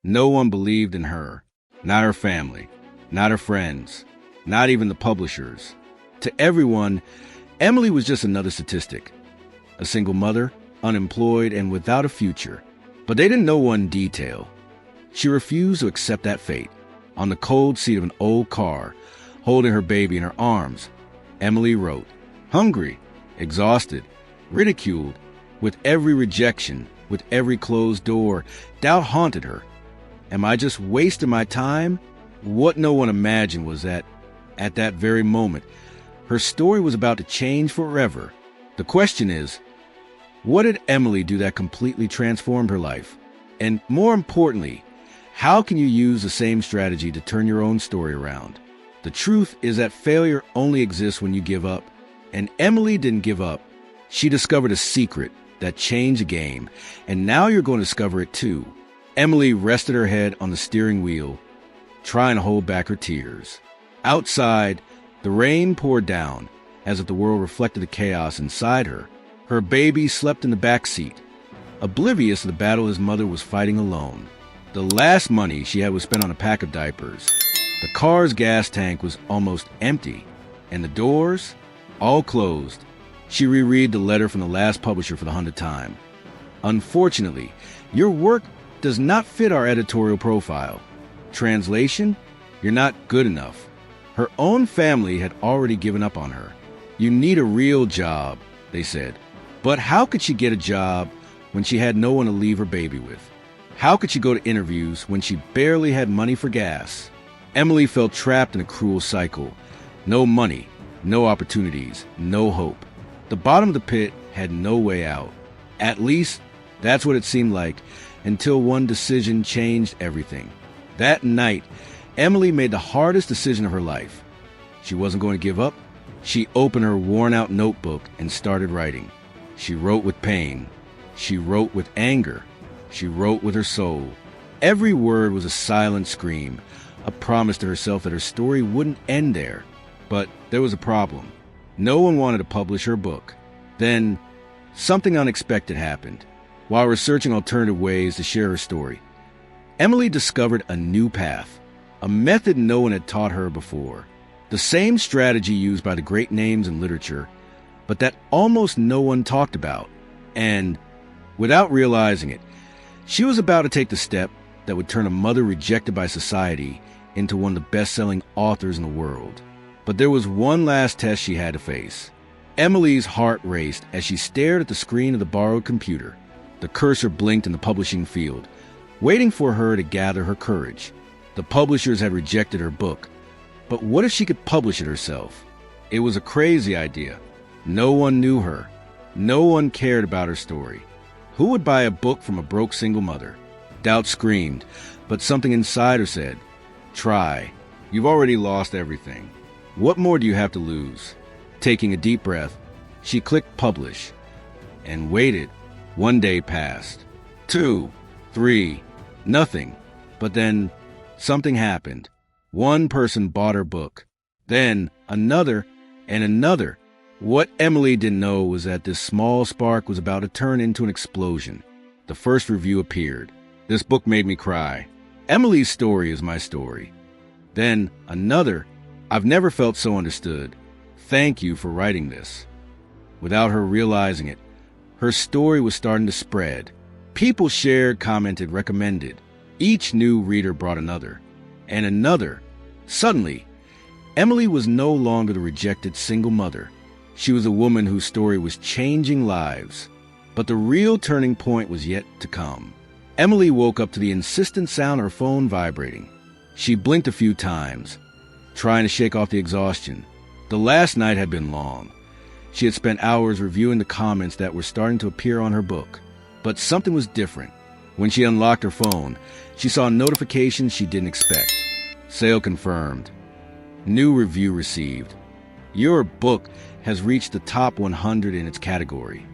No one believed in her. Not her family, not her friends, not even the publishers. To everyone, Emily was just another statistic. A single mother, unemployed, and without a future. But they didn't know one detail. She refused to accept that fate. On the cold seat of an old car, holding her baby in her arms, Emily wrote, hungry, exhausted, ridiculed, with every rejection, with every closed door, doubt haunted her. Am I just wasting my time? What no one imagined was that, at that very moment, her story was about to change forever. The question is, what did Emily do that completely transformed her life? And more importantly, how can you use the same strategy to turn your own story around? The truth is that failure only exists when you give up. And Emily didn't give up. She discovered a secret that changed the game, and now you're going to discover it too. Emily rested her head on the steering wheel, trying to hold back her tears. Outside, the rain poured down, as if the world reflected the chaos inside her. Her baby slept in the back seat, oblivious of the battle his mother was fighting alone. The last money she had was spent on a pack of diapers. The car's gas tank was almost empty, and the doors, all closed. She reread the letter from the last publisher for the 100th time. Unfortunately, your work does not fit our editorial profile. Translation? You're not good enough. Her own family had already given up on her. You need a real job, they said. But how could she get a job when she had no one to leave her baby with? How could she go to interviews when she barely had money for gas? Emily felt trapped in a cruel cycle. No money, no opportunities, no hope. The bottom of the pit had no way out. At least, that's what it seemed like, until one decision changed everything. That night, Emily made the hardest decision of her life. She wasn't going to give up. She opened her worn-out notebook and started writing. She wrote with pain. She wrote with anger. She wrote with her soul. Every word was a silent scream, a promise to herself that her story wouldn't end there. But there was a problem. No one wanted to publish her book. Then, something unexpected happened. While researching alternative ways to share her story, Emily discovered a new path, a method no one had taught her before. The same strategy used by the great names in literature, but that almost no one talked about. And, without realizing it, she was about to take the step that would turn a mother rejected by society into one of the best-selling authors in the world. But there was one last test she had to face. Emily's heart raced as she stared at the screen of the borrowed computer. The cursor blinked in the publishing field, waiting for her to gather her courage. The publishers had rejected her book. But what if she could publish it herself? It was a crazy idea. No one knew her. No one cared about her story. Who would buy a book from a broke single mother? Doubt screamed, but something inside her said, try. You've already lost everything. What more do you have to lose? Taking a deep breath, she clicked publish and waited. 1 day passed. 2, 3, nothing. But then something happened. One person bought her book. Then another and another. What Emily didn't know was that this small spark was about to turn into an explosion. The first review appeared. This book made me cry. Emily's story is my story. Then another. I've never felt so understood. Thank you for writing this. Without her realizing it, her story was starting to spread. People shared, commented, recommended. Each new reader brought another. And another. Suddenly, Emily was no longer the rejected single mother. She was a woman whose story was changing lives. But the real turning point was yet to come. Emily woke up to the insistent sound of her phone vibrating. She blinked a few times, trying to shake off the exhaustion. The last night had been long. She had spent hours reviewing the comments that were starting to appear on her book. But something was different. When she unlocked her phone, she saw notifications she didn't expect. Sale confirmed. New review received. Your book has reached the top 100 in its category.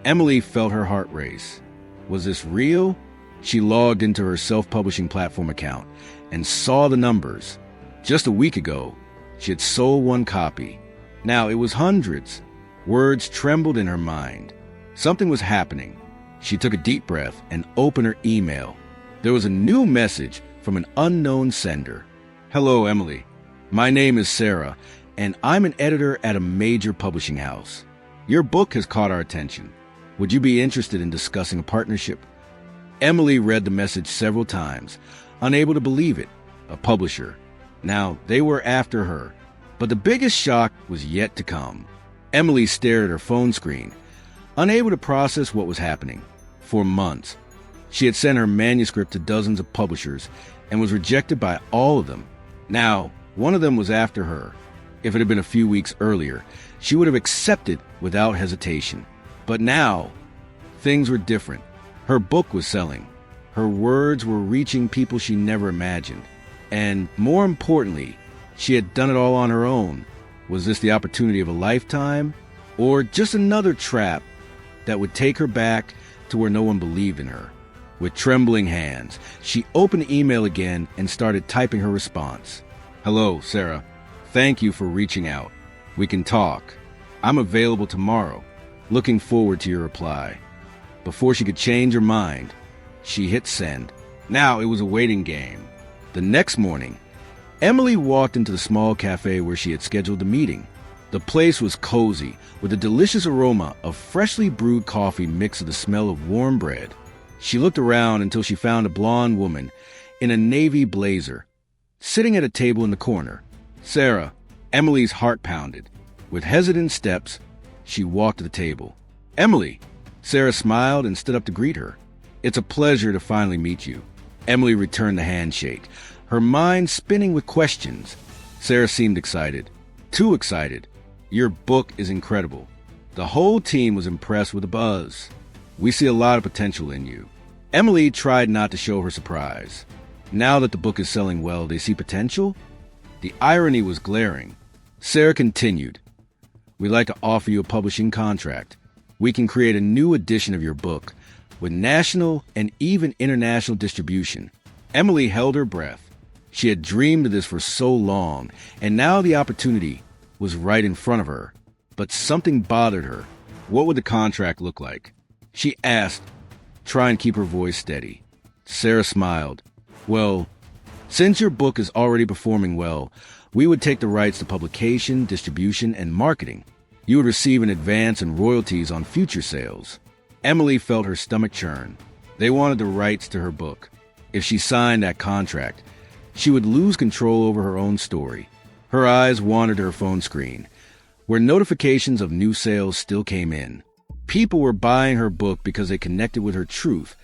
Emily felt her heart race. Was this real? She logged into her self-publishing platform account and saw the numbers. Just a week ago, she had sold 1 copy. Now it was hundreds. Words trembled in her mind. Something was happening. She took a deep breath and opened her email. There was a new message from an unknown sender. Hello, Emily. My name is Sarah, and I'm an editor at a major publishing house. Your book has caught our attention. Would you be interested in discussing a partnership? Emily read the message several times, unable to believe it. A publisher. Now, they were after her. But the biggest shock was yet to come. Emily stared at her phone screen, unable to process what was happening. For months, she had sent her manuscript to dozens of publishers and was rejected by all of them. Now, one of them was after her. If it had been a few weeks earlier, she would have accepted without hesitation. But now, things were different. Her book was selling. Her words were reaching people she never imagined. And more importantly, she had done it all on her own. Was this the opportunity of a lifetime? Or just another trap that would take her back to where no one believed in her? With trembling hands, she opened the email again and started typing her response. Hello, Sarah. Thank you for reaching out. We can talk. I'm available tomorrow. Looking forward to your reply. Before she could change her mind, she hit send. Now it was a waiting game. The next morning, Emily walked into the small cafe where she had scheduled the meeting. The place was cozy, with a delicious aroma of freshly brewed coffee mixed with the smell of warm bread. She looked around until she found a blonde woman in a navy blazer, sitting at a table in the corner. Sarah. Emily's heart pounded. With hesitant steps, she walked to the table. Emily! Sarah smiled and stood up to greet her. It's a pleasure to finally meet you. Emily returned the handshake, her mind spinning with questions. Sarah seemed excited. Too excited. Your book is incredible. The whole team was impressed with the buzz. We see a lot of potential in you. Emily tried not to show her surprise. Now that the book is selling well, they see potential? The irony was glaring. Sarah continued. We'd like to offer you a publishing contract. We can create a new edition of your book with national and even international distribution. Emily held her breath. She had dreamed of this for so long, and now the opportunity was right in front of her. But something bothered her. What would the contract look like? She asked, trying to keep her voice steady. Sarah smiled. Well, since your book is already performing well, we would take the rights to publication, distribution, and marketing. You would receive an advance and royalties on future sales. Emily felt her stomach churn. They wanted the rights to her book. If she signed that contract, she would lose control over her own story. Her eyes wandered to her phone screen, where notifications of new sales still came in. People were buying her book because they connected with her truth,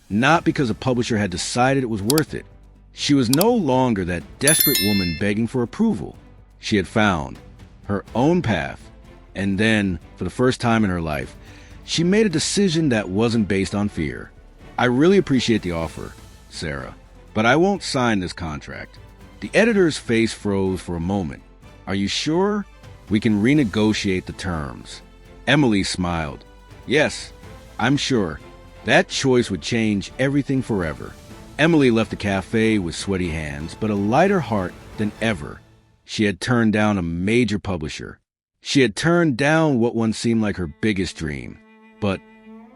not because a publisher had decided it was worth it. She was no longer that desperate woman begging for approval. She had found her own path, and then, for the first time in her life, she made a decision that wasn't based on fear. I really appreciate the offer, Sarah, but I won't sign this contract. The editor's face froze for a moment. Are you sure? We can renegotiate the terms. Emily smiled. Yes, I'm sure. That choice would change everything forever. Emily left the cafe with sweaty hands, but a lighter heart than ever. She had turned down a major publisher. She had turned down what once seemed like her biggest dream. But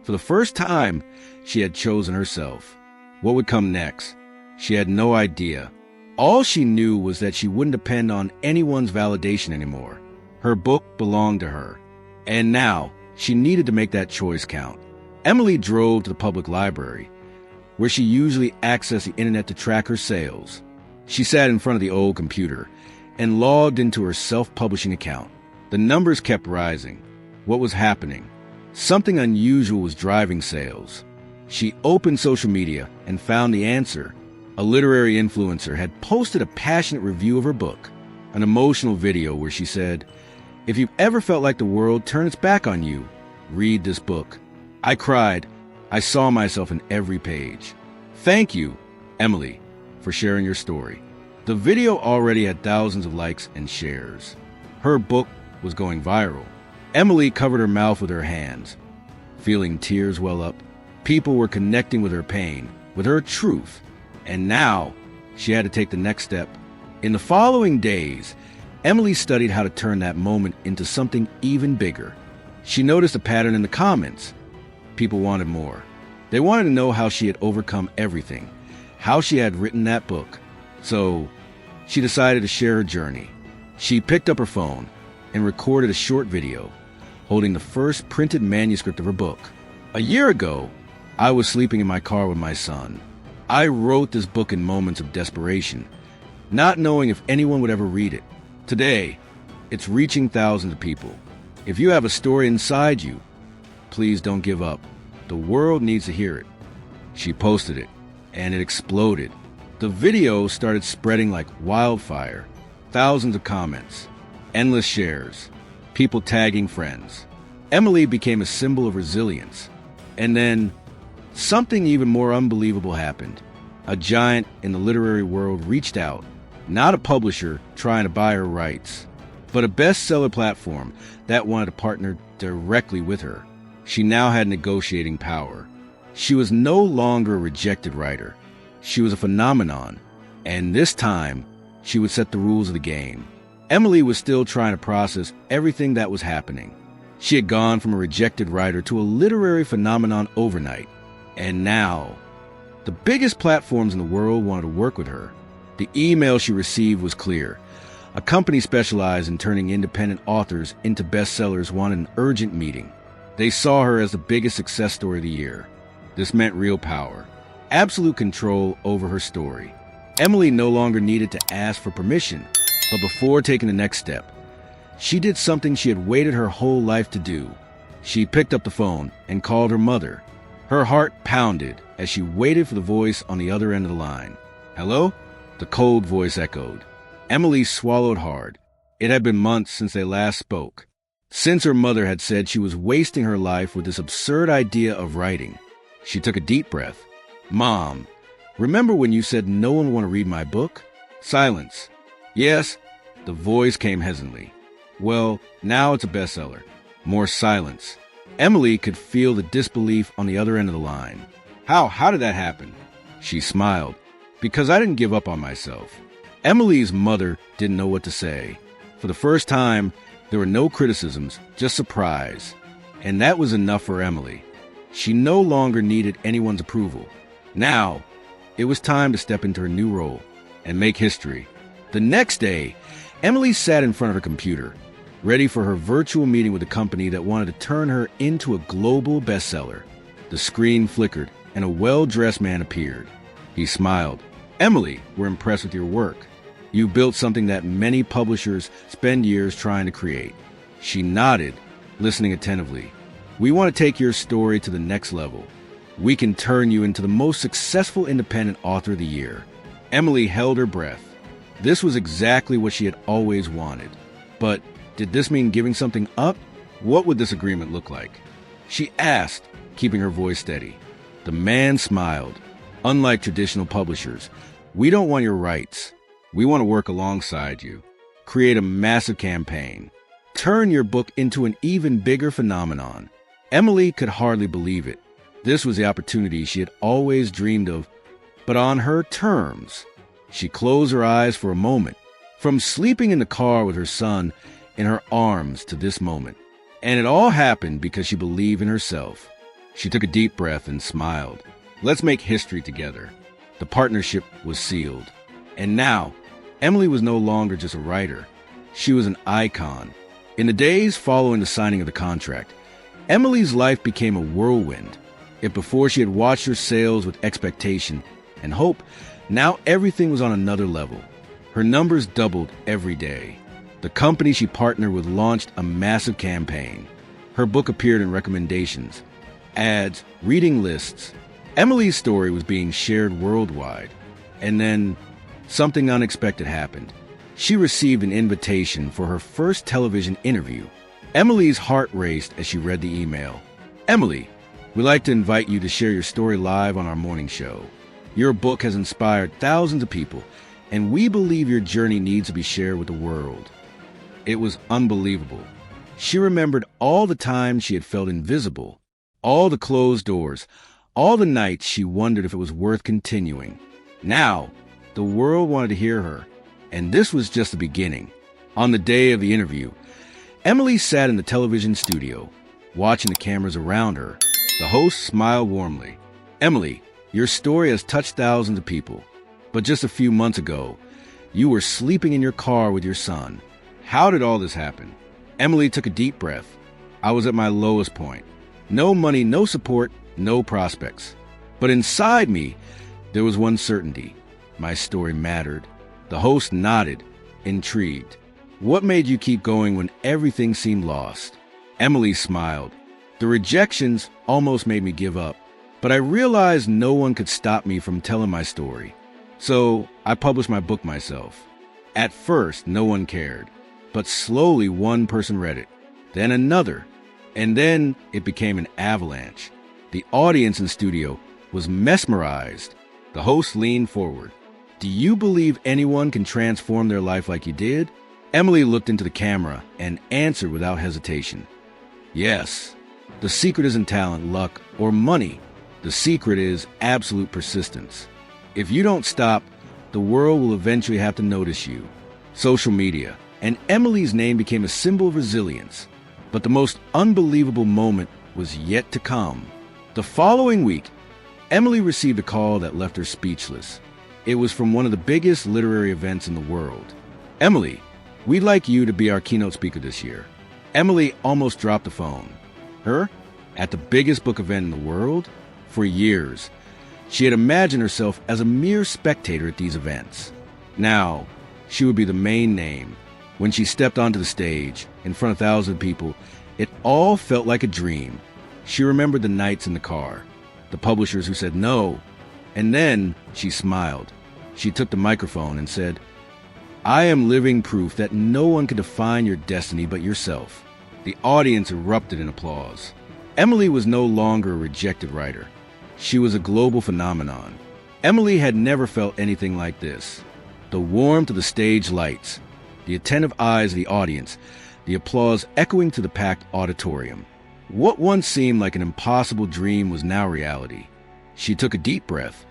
for the first time, she had chosen herself. What would come next? She had no idea. All she knew was that she wouldn't depend on anyone's validation anymore. Her book belonged to her. And now, she needed to make that choice count. Emily drove to the public library, where she usually accessed the internet to track her sales. She sat in front of the old computer and logged into her self-publishing account. The numbers kept rising. What was happening? Something unusual was driving sales. She opened social media and found the answer. A literary influencer had posted a passionate review of her book, an emotional video where she said, "If you've ever felt like the world turned its back on you, read this book." I cried. I saw myself in every page. Thank you, Emily, for sharing your story. The video already had thousands of likes and shares. Her book was going viral. Emily covered her mouth with her hands, feeling tears well up. People were connecting with her pain, with her truth. And now, she had to take the next step. In the following days, Emily studied how to turn that moment into something even bigger. She noticed a pattern in the comments. People wanted more. They wanted to know how she had overcome everything. how she had written that book. So she decided to share her journey. She picked up her phone and recorded a short video holding the first printed manuscript of her book. A year ago, I was sleeping in my car with my son. I wrote this book in moments of desperation, not knowing if anyone would ever read it. Today, it's reaching thousands of people. If you have a story inside you, please don't give up. The world needs to hear it. She posted it, and it exploded. The video started spreading like wildfire. Thousands of comments, endless shares, people tagging friends. Emily became a symbol of resilience. And then, something even more unbelievable happened. A giant in the literary world reached out, not a publisher trying to buy her rights, but a bestseller platform that wanted to partner directly with her. She now had negotiating power. She was no longer a rejected writer. She was a phenomenon, and this time, she would set the rules of the game. Emily was still trying to process everything that was happening. She had gone from a rejected writer to a literary phenomenon overnight, and now, the biggest platforms in the world wanted to work with her. The email she received was clear. A company specialized in turning independent authors into bestsellers wanted an urgent meeting. They saw her as the biggest success story of the year. This meant real power, absolute control over her story. Emily no longer needed to ask for permission, but before taking the next step, she did something she had waited her whole life to do. She picked up the phone and called her mother. Her heart pounded as she waited for the voice on the other end of the line. "Hello?" The cold voice echoed. Emily swallowed hard. It had been months since they last spoke, since her mother had said she was wasting her life with this absurd idea of writing. She took a deep breath. "Mom, remember when you said no one would want to read my book?" Silence. "Yes." The voice came hesitantly. "Well, now it's a bestseller." More silence. Emily could feel the disbelief on the other end of the line. How did that happen?" She smiled. "Because I didn't give up on myself." Emily's mother didn't know what to say. For the first time, there were no criticisms, just surprise. And that was enough for Emily. She no longer needed anyone's approval. Now, it was time to step into her new role and make history. The next day, Emily sat in front of her computer, ready for her virtual meeting with a company that wanted to turn her into a global bestseller. The screen flickered, and a well-dressed man appeared. He smiled. "Emily, we're impressed with your work. You built something that many publishers spend years trying to create." She nodded, listening attentively. "We want to take your story to the next level. We can turn you into the most successful independent author of the year." Emily held her breath. This was exactly what she had always wanted. But did this mean giving something up? What would this agreement look like? She asked, keeping her voice steady. The man smiled. "Unlike traditional publishers, we don't want your rights. We want to work alongside you, create a massive campaign, turn your book into an even bigger phenomenon." Emily could hardly believe it. This was the opportunity she had always dreamed of, but on her terms. She closed her eyes for a moment, from sleeping in the car with her son in her arms to this moment. And it all happened because she believed in herself. She took a deep breath and smiled. Let's make history together. The partnership was sealed. And now, Emily was no longer just a writer. She was an icon. In the days following the signing of the contract, Emily's life became a whirlwind. If before she had watched her sales with expectation and hope, now everything was on another level. Her numbers doubled every day. The company she partnered with launched a massive campaign. Her book appeared in recommendations, ads, reading lists. Emily's story was being shared worldwide. And then something unexpected happened. She received an invitation for her first television interview. Emily's heart raced as she read the email. "Emily, we'd like to invite you to share your story live on our morning show. Your book has inspired thousands of people, and we believe your journey needs to be shared with the world." It was unbelievable. She remembered all the times she had felt invisible, all the closed doors, all the nights she wondered if it was worth continuing. Now, the world wanted to hear her, and this was just the beginning. On the day of the interview, Emily sat in the television studio, watching the cameras around her. The host smiled warmly. "Emily, Your story has touched thousands of people. But just a few months ago, you were sleeping in your car with your son. How did all this happen? Emily took a deep breath. I was at my lowest point. No money, no support, no prospects. But inside me, there was one certainty. My story mattered. The host nodded, intrigued. What made you keep going when everything seemed lost? Emily smiled. The rejections almost made me give up, but I realized no one could stop me from telling my story. So I published my book myself. At first, no one cared, but slowly one person read it, then another, and then it became an avalanche. The audience in the studio was mesmerized. The host leaned forward. Do you believe anyone can transform their life like you did? Emily looked into the camera and answered without hesitation. Yes. The secret isn't talent, luck, or money. The secret is absolute persistence. If you don't stop, the world will eventually have to notice you. Social media, and Emily's name became a symbol of resilience. But the most unbelievable moment was yet to come. The following week, Emily received a call that left her speechless. It was from one of the biggest literary events in the world. Emily, we'd like you to be our keynote speaker this year. Emily almost dropped the phone. Her? At the biggest book event in the world? For years, she had imagined herself as a mere spectator at these events. Now, she would be the main name. When she stepped onto the stage, in front of thousands of people, it all felt like a dream. She remembered the nights in the car, the publishers who said no, and then she smiled. She took the microphone and said, I am living proof that no one can define your destiny but yourself. The audience erupted in applause. Emily was no longer a rejected writer. She was a global phenomenon. Emily had never felt anything like this. The warmth of the stage lights, the attentive eyes of the audience, the applause echoing to the packed auditorium. What once seemed like an impossible dream was now reality. She took a deep breath,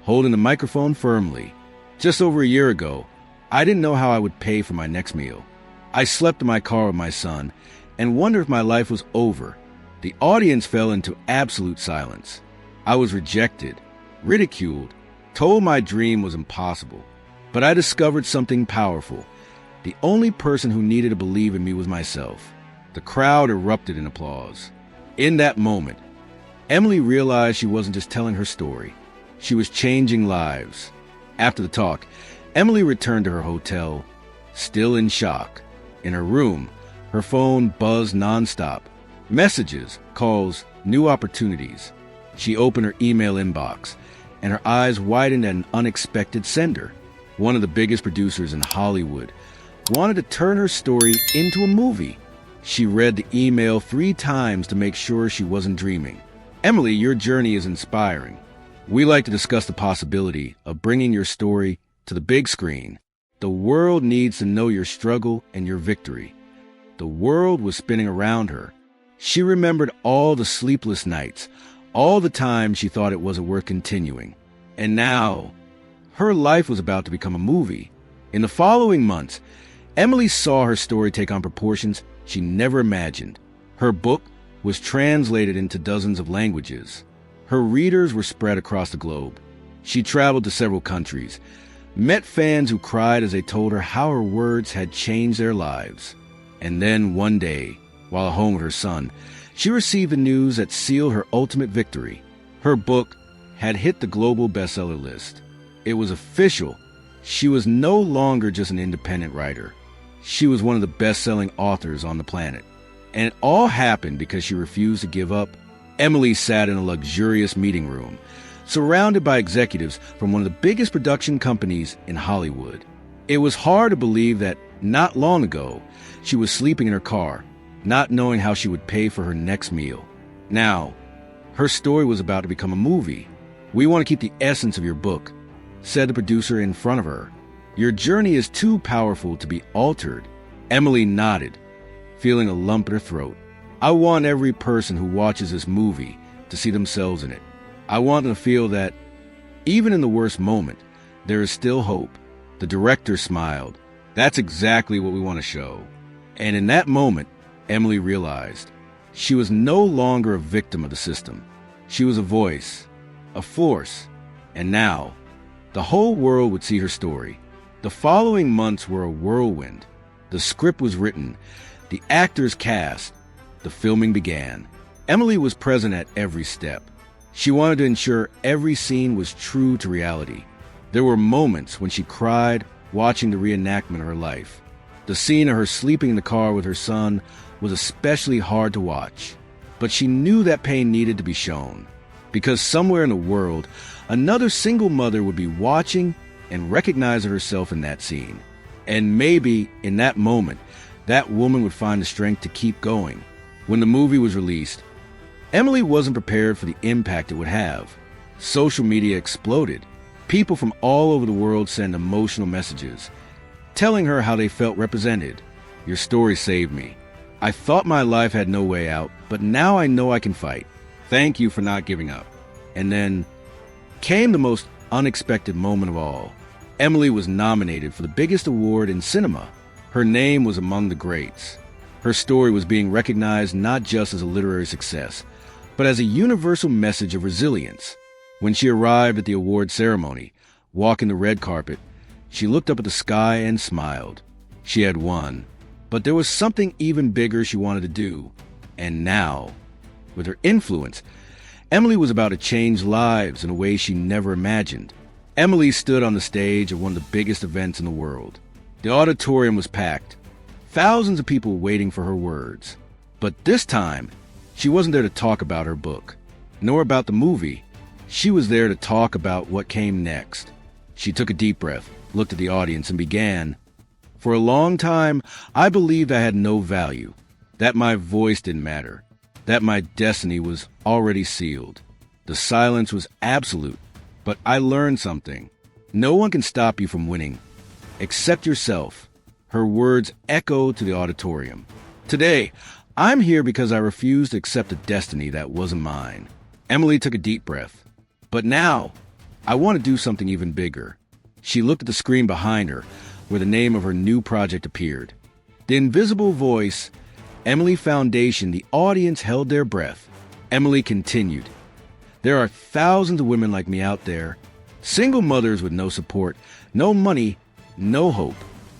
holding the microphone firmly. Just over a year ago, I didn't know how I would pay for my next meal. I slept in my car with my son and wondered if my life was over. The audience fell into absolute silence. I was rejected, ridiculed, told my dream was impossible. But I discovered something powerful. The only person who needed to believe in me was myself. The crowd erupted in applause. In that moment, Emily realized she wasn't just telling her story. She was changing lives. After the talk, Emily returned to her hotel, still in shock. In her room, her phone buzzed nonstop. Messages, calls, new opportunities. She opened her email inbox, and her eyes widened at an unexpected sender. One of the biggest producers in Hollywood wanted to turn her story into a movie. She read the email 3 times to make sure she wasn't dreaming. Emily, your journey is inspiring. We like to discuss the possibility of bringing your story to the big screen. The world needs to know your struggle and your victory. The world was spinning around her. She remembered all the sleepless nights, all the times she thought it wasn't worth continuing. And now, her life was about to become a movie. In the following months, Emily saw her story take on proportions she never imagined. Her book was translated into dozens of languages. Her readers were spread across the globe. She traveled to several countries, met fans who cried as they told her how her words had changed their lives. And then one day, while at home with her son, she received the news that sealed her ultimate victory. Her book had hit the global bestseller list. It was official. She was no longer just an independent writer. She was one of the best-selling authors on the planet. And it all happened because she refused to give up. Emily sat in a luxurious meeting room, surrounded by executives from one of the biggest production companies in Hollywood. It was hard to believe that not long ago, she was sleeping in her car, not knowing how she would pay for her next meal. Now, her story was about to become a movie. We want to keep the essence of your book, said the producer in front of her. Your journey is too powerful to be altered. Emily nodded, feeling a lump in her throat. I want every person who watches this movie to see themselves in it. I want them to feel that, even in the worst moment, there is still hope. The director smiled. That's exactly what we want to show. And in that moment, Emily realized she was no longer a victim of the system. She was a voice. a force, and now the whole world would see her story. The following months were a whirlwind. The script was written, the actors cast, the filming began. Emily was present at every step. She wanted to ensure every scene was true to reality. There were moments when she cried watching the reenactment of her life. The scene of her sleeping in the car with her son was especially hard to watch. But she knew that pain needed to be shown, because somewhere in the world, another single mother would be watching and recognizing herself in that scene. And maybe, in that moment, that woman would find the strength to keep going. When the movie was released, Emily wasn't prepared for the impact it would have. Social media exploded. People from all over the world sent emotional messages, telling her how they felt represented. Your story saved me. I thought my life had no way out, but now I know I can fight. Thank you for not giving up. And then came the most unexpected moment of all. Emily was nominated for the biggest award in cinema. Her name was among the greats. Her story was being recognized not just as a literary success, but as a universal message of resilience. When she arrived at the award ceremony, walking the red carpet, she looked up at the sky and smiled. She had won, but there was something even bigger she wanted to do. And now, with her influence, Emily was about to change lives in a way she never imagined. Emily stood on the stage of one of the biggest events in the world. The auditorium was packed, thousands of people waiting for her words. But this time, she wasn't there to talk about her book, nor about the movie. She was there to talk about what came next. She took a deep breath, looked at the audience, and began. For a long time, I believed I had no value, that my voice didn't matter, that my destiny was already sealed. The silence was absolute, but I learned something. No one can stop you from winning, except yourself. Her words echoed to the auditorium. Today, I'm here because I refused to accept a destiny that wasn't mine. Emily took a deep breath. But now, I want to do something even bigger. She looked at the screen behind her, where the name of her new project appeared. The Invisible Voice, Emily Foundation. The audience held their breath. Emily continued. There are thousands of women like me out there, single mothers with no support, no money, no hope.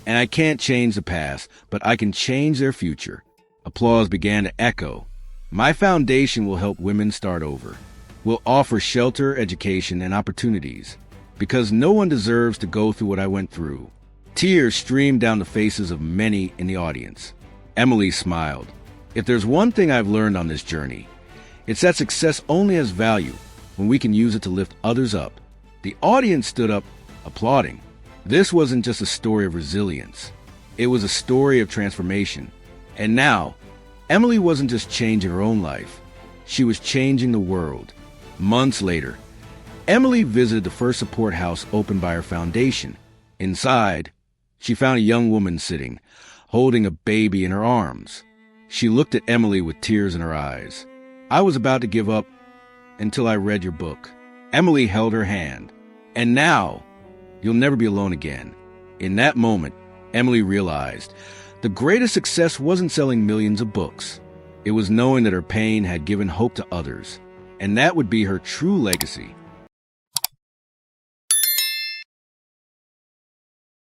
And I can't change the past, but I can change their future. Applause began to echo. My foundation will help women start over. We'll offer shelter, education, and opportunities, because no one deserves to go through what I went through. Tears streamed down the faces of many in the audience. Emily smiled. If there's one thing I've learned on this journey, it's that success only has value when we can use it to lift others up. The audience stood up, applauding. This wasn't just a story of resilience. It was a story of transformation. And now, Emily wasn't just changing her own life. She was changing the world. Months later, Emily visited the first support house opened by her foundation. Inside, she found a young woman sitting, holding a baby in her arms. She looked at Emily with tears in her eyes. I was about to give up until I read your book. Emily held her hand. And now, you'll never be alone again. In that moment, Emily realized the greatest success wasn't selling millions of books. It was knowing that her pain had given hope to others, and that would be her true legacy.